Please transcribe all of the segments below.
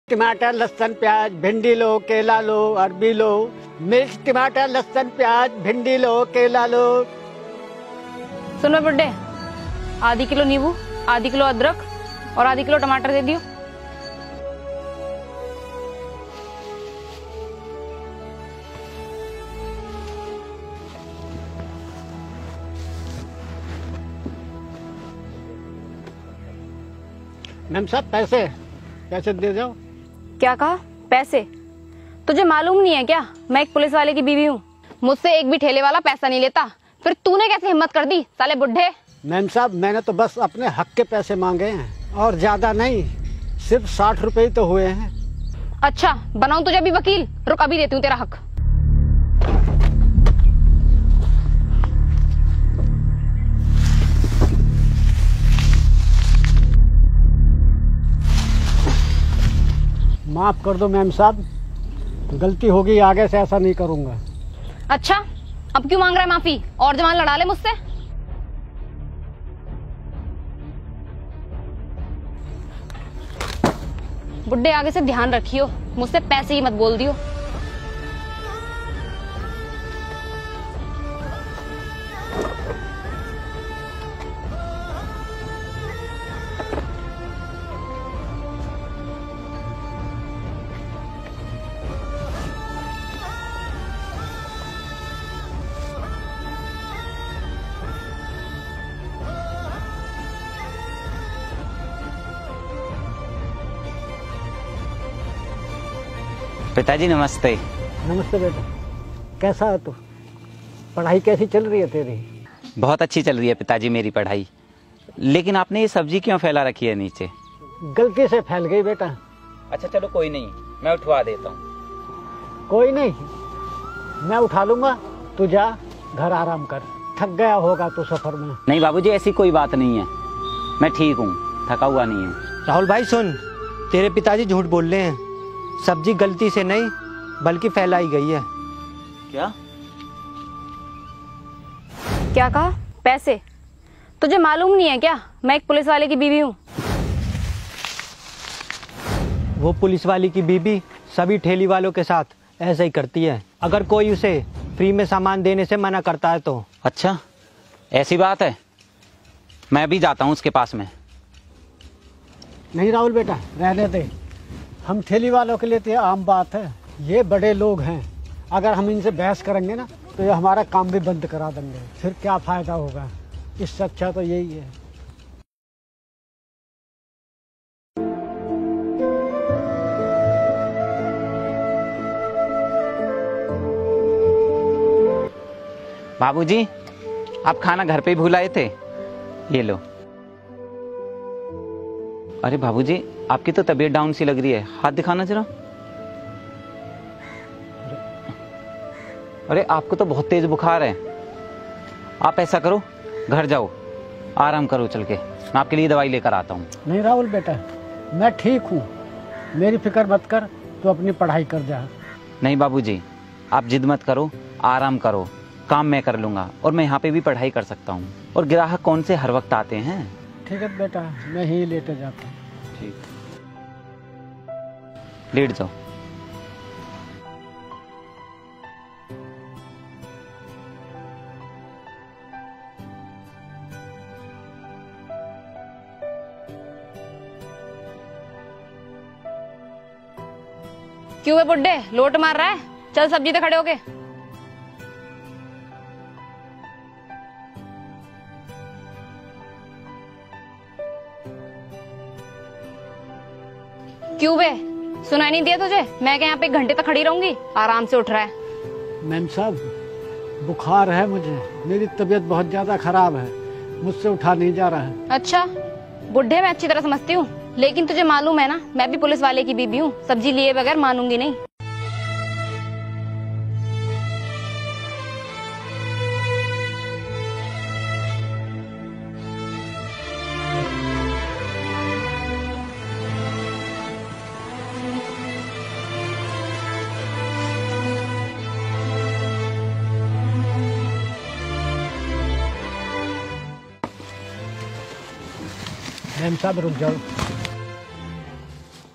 टमाटर लहसुन प्याज भिंडी लो, केला लो, अरबी लो। मिर्च टमाटर लहसुन प्याज भिंडी लो, केला लो। सुनो बुड्ढे, आधी किलो नींबू, आधी किलो अदरक और आधी किलो टमाटर दे दियो। मैम साहब पैसे पैसे दे दो। क्या कहा? पैसे? तुझे मालूम नहीं है क्या मैं एक पुलिस वाले की बीवी हूँ? मुझसे एक भी ठेले वाला पैसा नहीं लेता। फिर तूने कैसे हिम्मत कर दी साले बुड्ढे? मैम साहब मैंने तो बस अपने हक के पैसे मांगे हैं और ज्यादा नहीं, सिर्फ 60 रुपए ही तो हुए हैं। अच्छा बनाऊं तुझे अभी वकील? रुक अभी देती हूँ तेरा हक। माफ कर दो मैम साहब, गलती होगी, आगे से ऐसा नहीं करूंगा। अच्छा अब क्यों मांग रहा है माफी? और जवान लड़ा ले मुझसे। बुड्ढे आगे से ध्यान रखियो, मुझसे पैसे ही मत बोल दियो। पिताजी नमस्ते। नमस्ते बेटा, कैसा है तू? पढ़ाई कैसी चल रही है तेरी? बहुत अच्छी चल रही है पिताजी मेरी पढ़ाई, लेकिन आपने ये सब्जी क्यों फैला रखी है नीचे? गलती से फैल गई बेटा। अच्छा चलो कोई नहीं, मैं उठवा देता हूँ। कोई नहीं, मैं उठा लूंगा, तू जा घर आराम कर, थक गया होगा तू सफर में। नहीं बाबूजी ऐसी कोई बात नहीं है, मैं ठीक हूँ, थका हुआ नहीं हूँ। राहुल भाई सुन, तेरे पिताजी झूठ बोल रहे हैं, सब्जी गलती से नहीं बल्कि फैलाई गई है। क्या? क्या कहा? पैसे? तुझे मालूम नहीं है क्या मैं एक पुलिस वाले की बीवी हूँ? वो पुलिस वाली की बीबी सभी ठेली वालों के साथ ऐसा ही करती है, अगर कोई उसे फ्री में सामान देने से मना करता है तो। अच्छा ऐसी बात है, मैं भी जाता हूँ उसके पास में। नहीं राहुल बेटा रहने दे, हम ठेली वालों के लिए तो आम बात है, ये बड़े लोग हैं, अगर हम इनसे बहस करेंगे ना तो ये हमारा काम भी बंद करा देंगे, फिर क्या फायदा होगा। इससे अच्छा तो यही है। बाबूजी आप खाना घर पे ही भूल आए थे, ये लो। अरे बाबूजी आपकी तो तबीयत डाउन सी लग रही है, हाथ दिखाना जरा। अरे आपको तो बहुत तेज बुखार है, आप ऐसा करो घर जाओ, आराम करो चल के, मैं आपके लिए दवाई लेकर आता हूँ। नहीं राहुल बेटा मैं ठीक हूँ, मेरी फिक्र मत कर, तू अपनी पढ़ाई कर जा। नहीं बाबूजी आप जिद मत करो, आराम करो, काम मैं कर लूंगा और मैं यहाँ पे भी पढ़ाई कर सकता हूँ, और ग्राहक कौन से हर वक्त आते हैं। ठीक है बेटा मैं ही लेटे जाता हूँ। ठीक, लेट जाओ। क्यों है बुड्ढे, लोट मार रहा है? चल सब्जी पे खड़े होके। क्यों बे, सुनाई नहीं दिया तुझे? मैं क्या यहाँ पे 1 घंटे तक खड़ी रहूंगी? आराम से उठ रहा है। मैम साहब बुखार है मुझे, मेरी तबीयत बहुत ज्यादा खराब है, मुझसे उठा नहीं जा रहा है। अच्छा बुड्ढे मैं अच्छी तरह समझती हूँ, लेकिन तुझे मालूम है ना मैं भी पुलिस वाले की बीबी हूँ, सब्जी लिए बगैर मानूंगी नहीं। मैम साहब रुक जाओ।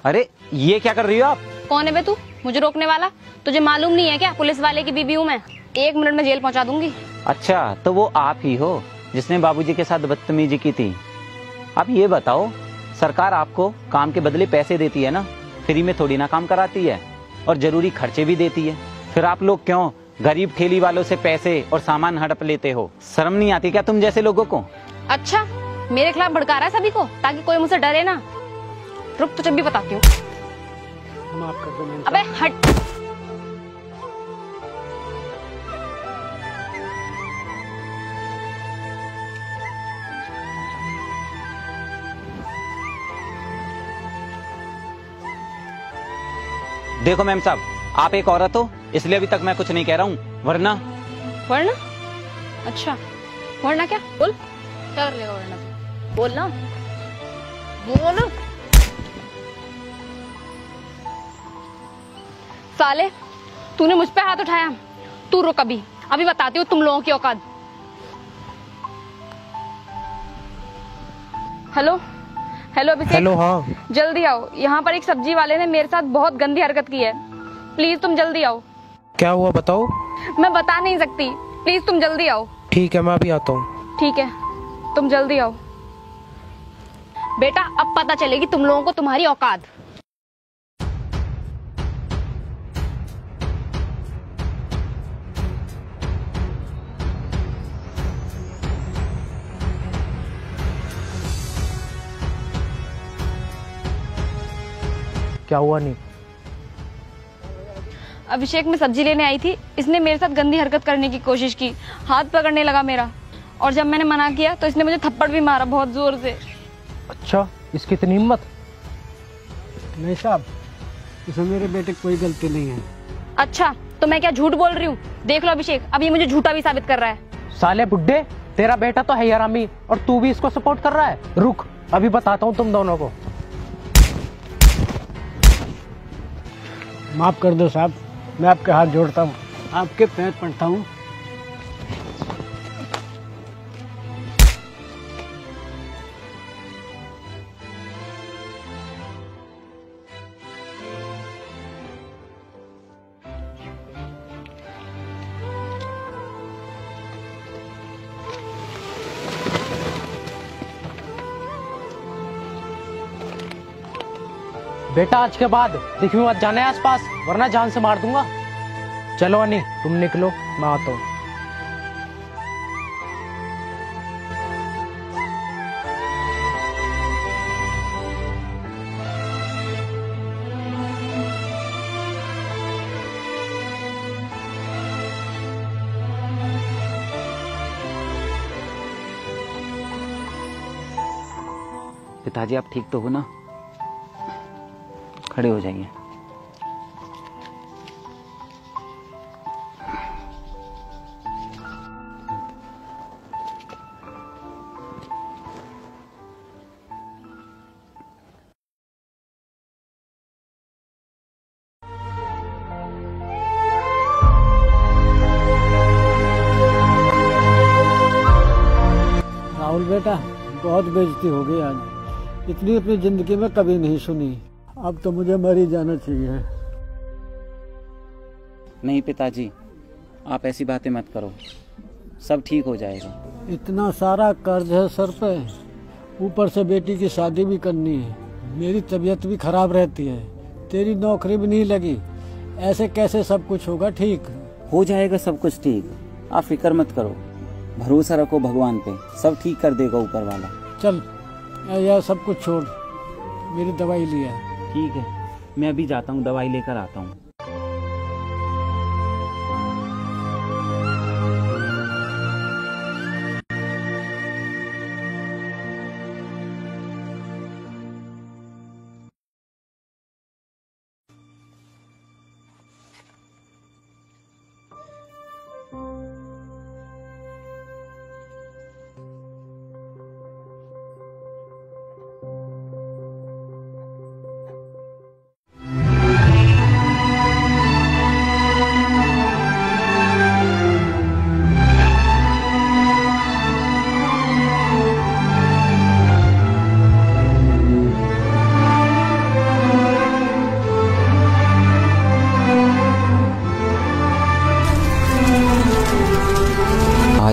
अरे ये क्या कर रही हो आप? कौन है बे तू मुझे रोकने वाला? तुझे मालूम नहीं है क्या पुलिस वाले की बीवी हूँ मैं? 1 मिनट में जेल पहुंचा दूंगी। अच्छा, तो वो आप ही हो जिसने बाबूजी के साथ बदतमीजी की थी। आप ये बताओ, सरकार आपको काम के बदले पैसे देती है ना, फ्री में थोड़ी ना काम कराती है, और जरूरी खर्चे भी देती है। फिर आप लोग क्यों गरीब ठेली वालों से पैसे और सामान हड़प लेते हो? शर्म नहीं आती क्या तुम जैसे लोगों को? अच्छा, मेरे खिलाफ भड़का रहा है सभी को ताकि कोई मुझसे डरे ना। रुक तुझे भी बताती हूँ। माफ कर दो मेम अबे साहब। हट। देखो मैम साहब, आप एक औरत हो इसलिए अभी तक मैं कुछ नहीं कह रहा हूँ, वरना वरना? अच्छा, वरना क्या? बोल, क्या कर लेगा वरना तू? बोल ना, बोल। साले, तूने मुझ पे हाथ उठाया। तू रुक, अभी अभी बताती हूँ तुम लोगों की औकात। हेलो हेलो अभिषेक। हेलो, हाँ। जल्दी आओ, यहाँ पर एक सब्जी वाले ने मेरे साथ बहुत गंदी हरकत की है। प्लीज तुम जल्दी आओ। क्या हुआ बताओ। मैं बता नहीं सकती, प्लीज तुम जल्दी आओ। ठीक है, मैं अभी आता हूँ। ठीक है, तुम जल्दी आओ। बेटा अब पता चलेगी तुम लोगों को तुम्हारी औकात। क्या हुआ? नहीं। अभिषेक मैं सब्जी लेने आई थी, इसने मेरे साथ गंदी हरकत करने की कोशिश की, हाथ पकड़ने लगा मेरा, और जब मैंने मना किया तो इसने मुझे थप्पड़ भी मारा बहुत जोर से। अच्छा, इसकी इतनी हिम्मत? नहीं साहब, इसमें मेरे बेटे की कोई गलती नहीं है। अच्छा, तो मैं क्या झूठ बोल रही हूँ? देख लो अभिषेक, अब ये मुझे झूठा भी साबित कर रहा है। साले बुड्ढे, तेरा बेटा तो है हरामी और तू भी इसको सपोर्ट कर रहा है। रुक, अभी बताता हूँ तुम दोनों को। माफ कर दो साहब, मैं आपके हाथ जोड़ता हूँ, आपके पैर पड़ता हूँ। बेटा आज के बाद दिख भी मत जाने आसपास, वरना जान से मार दूंगा। चलो अनी, तुम निकलो, मैं आता हूँ। पिताजी आप ठीक तो हो ना? खड़े हो जाइए। राहुल बेटा, बहुत बेइज्जती हो गई आज, इतनी अपनी जिंदगी में कभी नहीं सुनी। अब तो मुझे मर ही जाना चाहिए। नहीं पिताजी, आप ऐसी बातें मत करो, सब ठीक हो जाएगा। इतना सारा कर्ज है सर पे, ऊपर से बेटी की शादी भी करनी है, मेरी तबीयत भी खराब रहती है, तेरी नौकरी भी नहीं लगी, ऐसे कैसे सब कुछ होगा ठीक? हो जाएगा सब कुछ ठीक, आप फिक्र मत करो, भरोसा रखो भगवान पे, सब ठीक कर देगा ऊपर वाला। चल यह सब कुछ छोड़, मेरी दवाई लिया। ठीक है, मैं अभी जाता हूँ, दवाई लेकर आता हूँ।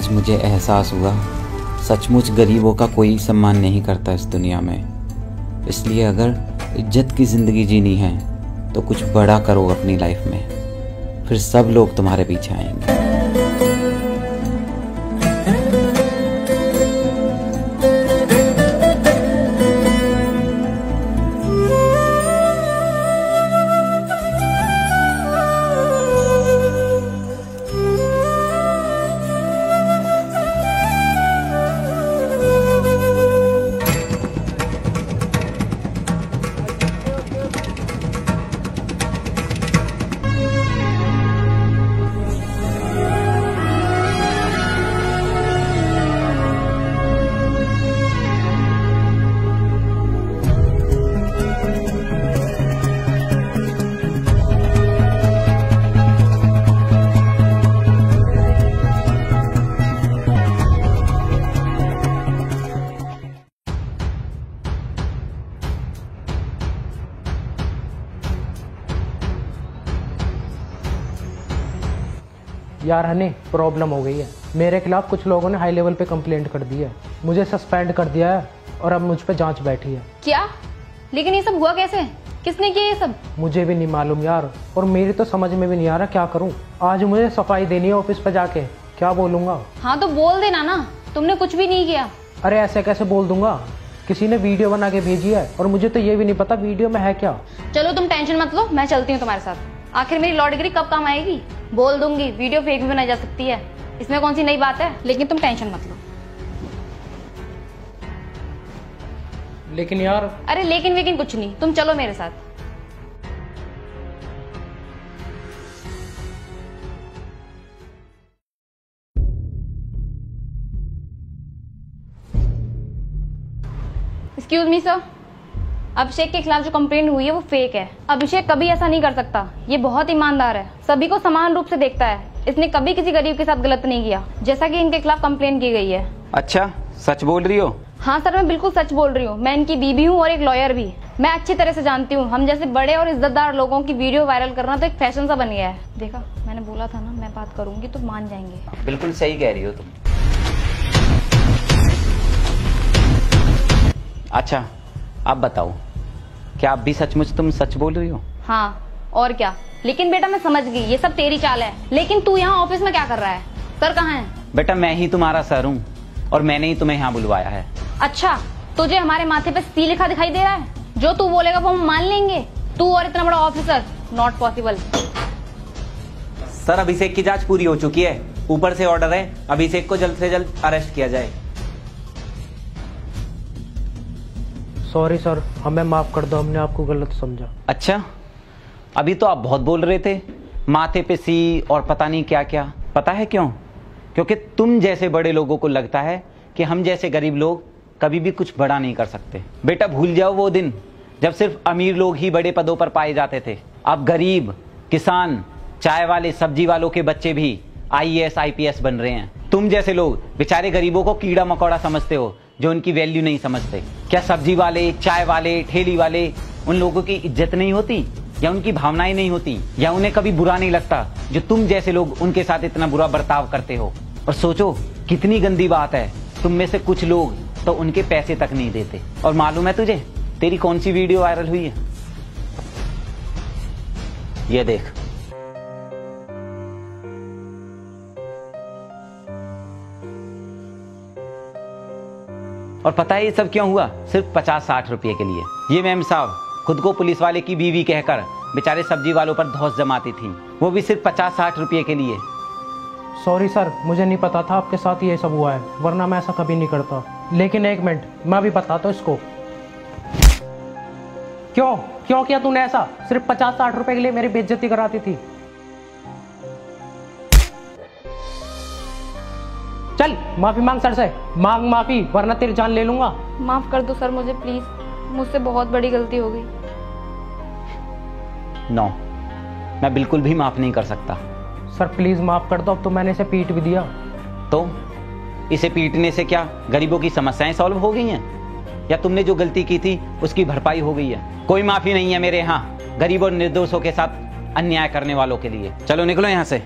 आज मुझे एहसास हुआ सचमुच गरीबों का कोई सम्मान नहीं करता इस दुनिया में। इसलिए अगर इज्जत की ज़िंदगी जीनी है तो कुछ बड़ा करो अपनी लाइफ में, फिर सब लोग तुम्हारे पीछे आएंगे। यार हनी, प्रॉब्लम हो गई है। मेरे खिलाफ कुछ लोगों ने हाई लेवल पे कंप्लेंट कर दी है, मुझे सस्पेंड कर दिया है और अब मुझ पे जांच बैठी है। क्या? लेकिन ये सब हुआ कैसे? किसने किया ये सब? मुझे भी नहीं मालूम यार, और मेरी तो समझ में भी नहीं आ रहा क्या करूं। आज मुझे सफाई देनी है ऑफिस पे जाके, क्या बोलूंगा? हाँ तो बोल देना ना, तुमने कुछ भी नहीं किया। अरे ऐसे कैसे बोल दूंगा, किसी ने वीडियो बना के भेजी है और मुझे तो ये भी नहीं पता वीडियो में है क्या। चलो तुम टेंशन मत लो, मैं चलती हूँ तुम्हारे साथ। आखिर मेरी लॉ डिग्री कब काम आएगी? बोल दूंगी, वीडियो फेक भी बनाई जा सकती है, इसमें कौन सी नई बात है। लेकिन तुम टेंशन मत लो। लेकिन यार, अरे लेकिन कुछ नहीं, तुम चलो मेरे साथ। एक्सक्यूज मी सर, अभिषेक के खिलाफ जो कंप्लेंट हुई है वो फेक है। अभिषेक कभी ऐसा नहीं कर सकता, ये बहुत ईमानदार है, सभी को समान रूप से देखता है, इसने कभी किसी गरीब के साथ गलत नहीं किया, जैसा कि इनके खिलाफ कंप्लेंट की गई है। अच्छा, सच बोल रही हो? हाँ सर, मैं बिल्कुल सच बोल रही हूँ। मैं इनकी बीबी हूँ और एक लॉयर भी। मैं अच्छी तरह से जानती हूँ, हम जैसे बड़े और इज्जतदार लोगों की वीडियो वायरल करना तो एक फैशन सा बन गया है। देखा, मैंने बोला था ना, मैं बात करूंगी तो मान जाएंगे। बिल्कुल सही कह रही हो तुम। अच्छा, अब बताओ, क्या अब भी सचमुच तुम सच बोल रही हो? हाँ, और क्या। लेकिन बेटा मैं समझ गई, ये सब तेरी चाल है। लेकिन तू यहाँ ऑफिस में क्या कर रहा है? सर कहाँ है? बेटा मैं ही तुम्हारा सर हूँ और मैंने ही तुम्हें यहाँ बुलवाया है। अच्छा, तुझे हमारे माथे पे सी लिखा दिखाई दे रहा है? जो तू बोलेगा वो हम मान लेंगे? तू और इतना बड़ा ऑफिसर, नॉट पॉसिबल। सर, अभिषेक की जांच पूरी हो चुकी है, ऊपर से ऑर्डर है, अभिषेक को जल्द से जल्द अरेस्ट किया जाए। सॉरी सर, हमें माफ कर दो, हमने आपको गलत समझा। अच्छा, अभी तो आप बहुत बोल रहे थे, माथे पे सी और पता नहीं क्या क्या। पता है क्यों? क्योंकि तुम जैसे बड़े लोगों को लगता है कि हम जैसे गरीब लोग कभी भी कुछ बड़ा नहीं कर सकते। बेटा भूल जाओ वो दिन जब सिर्फ अमीर लोग ही बड़े पदों पर पाए जाते थे। अब गरीब, किसान, चाय वाले, सब्जी वालों के बच्चे भी IAS IPS बन रहे हैं। तुम जैसे लोग बेचारे गरीबों को कीड़ा मकोड़ा समझते हो, जो उनकी वैल्यू नहीं समझते। क्या सब्जी वाले, चाय वाले, ठेली वाले, उन लोगों की इज्जत नहीं होती, या उनकी भावनाएं नहीं होती, या उन्हें कभी बुरा नहीं लगता जो तुम जैसे लोग उनके साथ इतना बुरा बर्ताव करते हो? और सोचो कितनी गंदी बात है, तुम में से कुछ लोग तो उनके पैसे तक नहीं देते। और मालूम है तुझे तेरी कौन सी वीडियो वायरल हुई है? ये देख। और पता है ये सब क्यों हुआ? सिर्फ 50-60 रुपए के लिए। ये मैम साहब खुद को पुलिस वाले की बीवी कहकर बेचारे सब्जी वालों पर धौंस जमाती थी, वो भी सिर्फ 50-60 रुपए के लिए। सॉरी सर, मुझे नहीं पता था आपके साथ ये सब हुआ है, वरना मैं ऐसा कभी नहीं करता। लेकिन एक मिनट, मैं भी बताता हूँ इसको। क्यों किया तूने ऐसा? सिर्फ 50-60 रुपए के लिए मेरी बेइज्जती कराती थी। चल माफी मांग सर से, मांग माफी, वरना तेरी जान ले लूंगा। माफ कर दो सर मुझे प्लीज, मुझसे बहुत बड़ी गलती हो गई। नो, मैं बिल्कुल भी माफ नहीं कर सकता। सर प्लीज माफ कर दो, अब तो मैंने इसे पीट भी दिया। तो इसे पीटने से क्या गरीबों की समस्याएं सॉल्व हो गई हैं, या तुमने जो गलती की थी उसकी भरपाई हो गई है? कोई माफी नहीं है मेरे यहाँ गरीब और निर्दोषों के साथ अन्याय करने वालों के लिए। चलो निकलो यहाँ से।